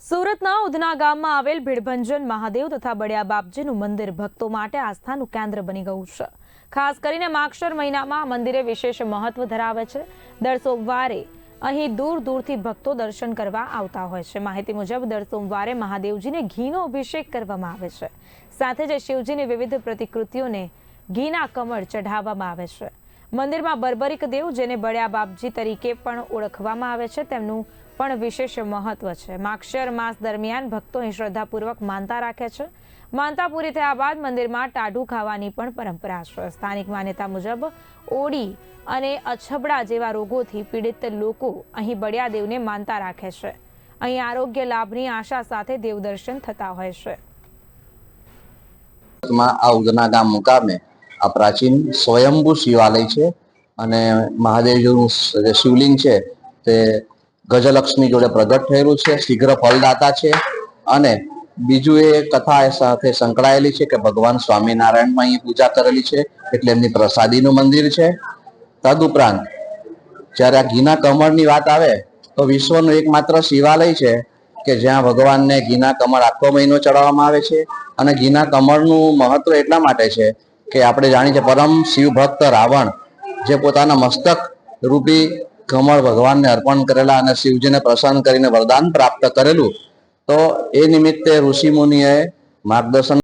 સુરતના ઉધના ગામમાં આવેલ ભીડભંજન મહાદેવ તથા બળિયા બાપજીનું મંદિર ભક્તો માટે આસ્થાનું કેન્દ્ર બની ગયું છે। ખાસ કરીને માગશર મહિનામાં મંદિરે વિશેષ મહત્વ ધરાવે છે। દર સોમવારે અહીં દૂર દૂરથી ભક્તો દર્શન કરવા આવતા હોય છે। માહિતી મુજબ દર સોમવારે મહાદેવજીને ઘીનો અભિષેક કરવામાં આવે છે। સાથે જ શિવજીની વિવિધ પ્રતિકૃતિઓને ઘીના કમળ ચઢાવવામાં આવે છે। મંદિરમાં બર્બરિક દેવ, જેને બળિયા બાપજી તરીકે પણ ઓળખવામાં આવે છે, તેમનું પણ વિશેષ મહત્વ છે। માગશર માસ દરમિયાન ભક્તો અહીં શ્રદ્ધાપૂર્વક માનતા રાખે છે। માનતા પૂરી થયા બાદ મંદિરમાં ટાઢું ખાવાની પણ પરંપરા છે। સ્થાનિક માન્યતા મુજબ ઓડી અને અછબડા જેવા રોગોથી પીડિત લોકો અહીં બળિયા દેવને માનતા રાખે છે। અહીં આરોગ્ય લાભની આશા સાથે દેવ દર્શન થતા હોય છે। આ ઉધના ગામ મુકામે આ પ્રાચીન સ્વયંભૂ શિવાલય છે અને મહાદેવજીનું જે શિવલિંગ છે તે ગજલક્ષ્મી જોડે પ્રગટ થયેલું છે। શીઘ્ર ફલદાતા છે અને બીજું એ કથા સાથે સંકળાયેલી છે કે ભગવાન સ્વામિનારાયણમાં અહીં પૂજા કરેલી છે, એટલે એમની પ્રસાદીનું મંદિર છે। તદુપરાંત જ્યારે આ ઘીના કમળની વાત આવે તો વિશ્વનું એકમાત્ર શિવાલય છે કે જ્યાં ભગવાનને ઘીના કમળ આખો મહિનો ચડાવવામાં આવે છે। અને ઘીના કમળનું મહત્વ એટલા માટે છે કે આપણે જાણીએ છીએ પરમ શિવ ભક્ત રાવણ જે પોતાના મસ્તક રૂપી કમળ ભગવાનને અર્પણ કરેલા અને શિવજીને પ્રસન્ન કરીને વરદાન પ્રાપ્ત કરેલું, તો એ નિમિત્તે ઋષિ મુનિએ માર્ગદર્શન